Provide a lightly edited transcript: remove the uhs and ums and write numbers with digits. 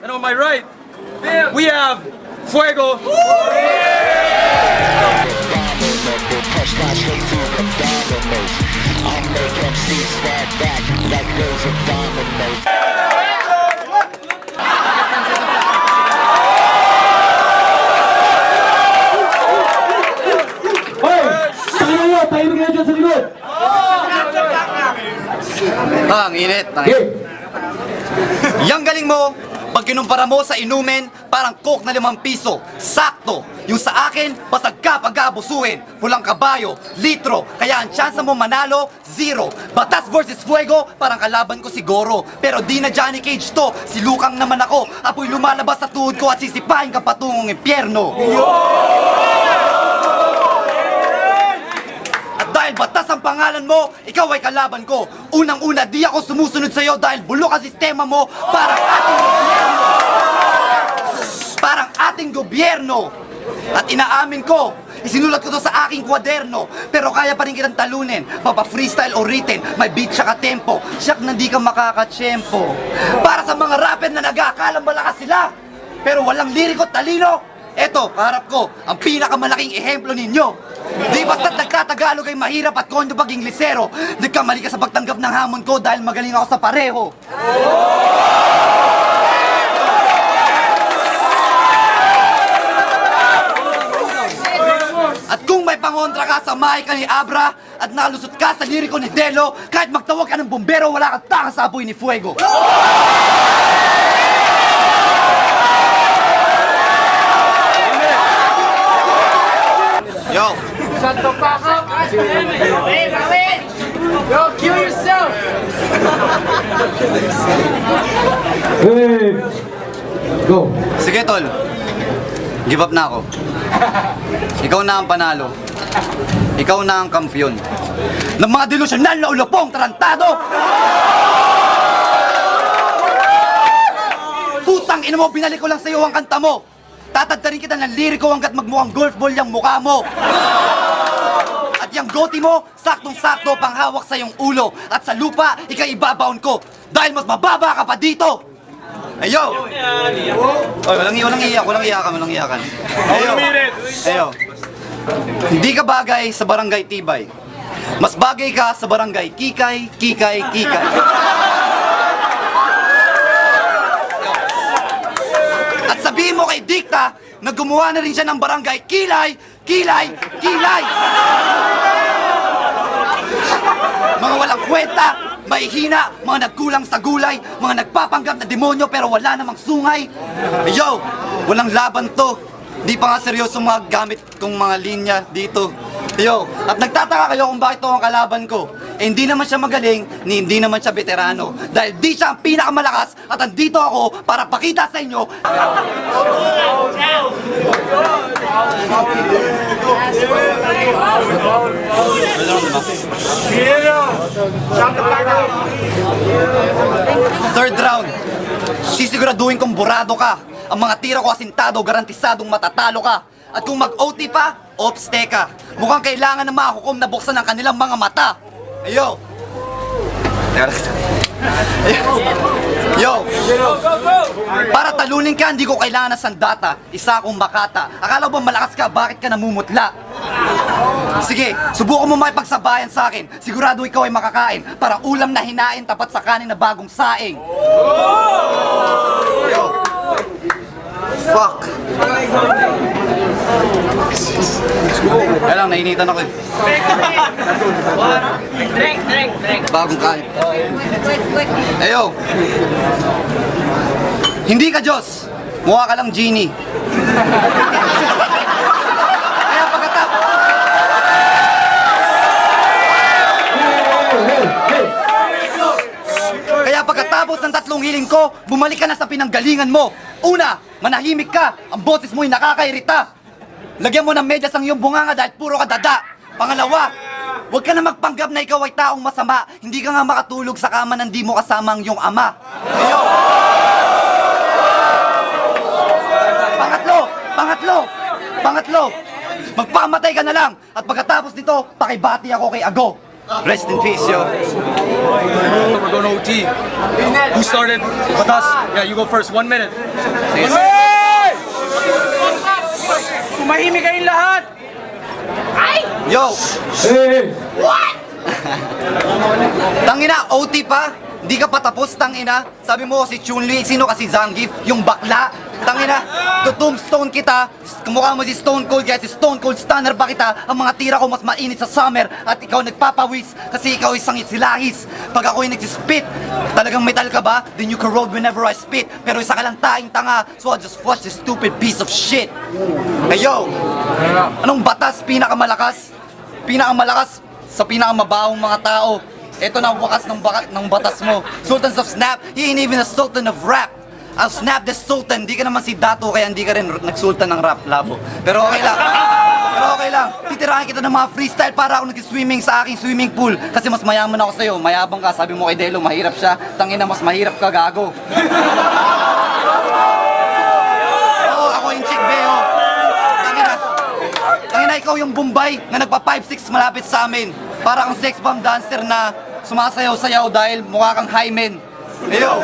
And on my right, we have Fuego. Ang init. Yang galing mo, pag kinumpara mo sa inumin, parang coke na 5 piso. Sakto. Yung sa akin, pasag ka pag-aabusuhin. Pulang kabayo, litro. Kaya ang tsansa mo manalo, 0. Batas versus Fuego, parang kalaban ko si Goro. Pero di na Johnny Cage to, si Lukang naman ako. Apoy lumalabas sa tuhod ko at sisipahin ka patungong impyerno. Dahil batas ang pangalan mo, ikaw ay kalaban ko. Unang-una, di ako sumusunod sa'yo dahil bulok ang sistema mo. Parang ating gobyerno. At inaamin ko, isinulat ko to sa aking kwaderno. Pero kaya pa rin kitang talunin. Papa-freestyle o written, may beat siya ka-tempo. Siyak na di ka makakatsyempo. Para sa mga rapper na nag-aakalang malakas sila, pero walang liriko at talino, eto, kaharap ko, ang pinakamalaking ehemplo ninyo. Di basta't nagtatagalog ay mahirap at kondo pag Inglesero. Nagkamali ka sa pagtanggap ng hamon ko dahil magaling ako sa pareho. At kung may pangontra ka, samahay ka ni Abra at nalusot ka sa liriko ni Delo, kahit magtawag ka ng bombero, wala kang takas sa apoy ni Fuego. Yo! Shut the fuck up! Yo, kill yourself! Hey! Go! Sige, tol. Give up na ako. Ikaw na ang panalo. Ikaw na ang kampiyon. Ng mga delusional na ulupong tarantado! Putang ina mo, binalik ko lang sa'yo ang kanta mo. Tatagdarin kita ng liriko hanggat magmukhang golf ball yung mukha mo. At yung goatee mo, saktong-sakto pang hawak sa iyong ulo. At sa lupa, ikay ibabaon ko. Dahil mas mababa ka pa dito. Ayo! Oy, walang iyakan. Ayo. Hindi ka bagay sa barangay Tibay. Mas bagay ka sa barangay Kikay. At sabihin mo kay Dikta na gumawa na rin siya ng barangay Kilay. Mga walang kwenta, mahihina, mga nagkulang sa gulay, mga nagpapanggap na demonyo pero wala namang sungay. Yo, walang laban to. Di pa nga seryoso mga gamit kong mga linya dito. Yo, at nagtataka kayo kung bakit to ang kalaban ko. Eh, hindi naman siya magaling, hindi naman siya veterano. Dahil di siya ang pinakamalakas at andito ako para pakita sa inyo. Third round, sisiguraduhin kong burado ka. Ang mga tira ko asintado, garantisadong matatalo ka. At kung mag-OT pa, ops teka. Mukhang kailangan na makakukom na buksan ang kanilang mga mata. Ayo! Yo! Para talunin ka, hindi ko kailangan ng sandata. Isa akong makata. Akala mo ba malakas ka, bakit ka namumutla? Sige, subukan mo makipagsabayan sa akin. Sigurado ikaw ay makakain. Parang ulam na hinain tapat sa kanin na bagong saing. Yo! Fuck! Kaya lang, nainitan ako eh. Drink. Bagong kain. Ayo! Hindi ka Diyos! Mukha ka lang genie. Kaya pagkatapos ng 3 hiling ko, bumalik ka na sa pinanggalingan mo. Una, manahimik ka. Ang boses mo'y nakakairita. Lagyan mo ng medyas ang iyong bunganga dahil puro ka dada. Pangalawa, huwag ka na magpanggap na ikaw ay taong masama. Hindi ka nga makatulog sa kama nang di mo kasama ang iyong ama. Ayo! Pangatlo, magpamatay ka na lang. At pagkatapos nito, pakibati ako kay Ago. Rest in peace, yo. We're going to OT. Who started? Batas. Yeah, you go first. 1 minute. Tumahimik kayong lahat! Yo! Tangina, OT pa? Di ka pa tapos, tangina? Sabi mo si Chun-Li, sino kasi Zangief? Yung bakla? Tangina, tombstone kita, kumukha mo si Stone Cold, kaya si Stone Cold Stunner pa kita. Ang mga tira ko mas mainit sa summer at ikaw nagpapawis kasi ikaw isang isilahis. Pag ako'y nagsispit, talagang metal ka ba? Then you corrode whenever I spit. Pero isa ka lang taing tanga, so I'll just flush this stupid piece of shit. Hey yo, anong batas pinakamalakas? Pinakamalakas sa pinakamabahong mga tao. Ito na ang wakas ng batas mo. Sultans of Snap, he ain't even a sultan of rap. I'll snap the sultan. Di ka naman si Dato, kaya hindi ka rin nagsultan ng rap, labo. Pero okay lang. Pero okay lang. Titirahan kita ng mga freestyle para ako nag-swimming sa aking swimming pool. Kasi mas mayaman ako sa'yo. Mayabang ka. Sabi mo kay Delo, mahirap siya. Tangina, mas mahirap ka, gago. Oo, ako yung chick, Beo. Tangina, ikaw yung Bombay na nagpa 5'6" malapit sa amin. Para kang sex bomb dancer na sumasayaw-sayaw dahil mukha kang hymen. Yo!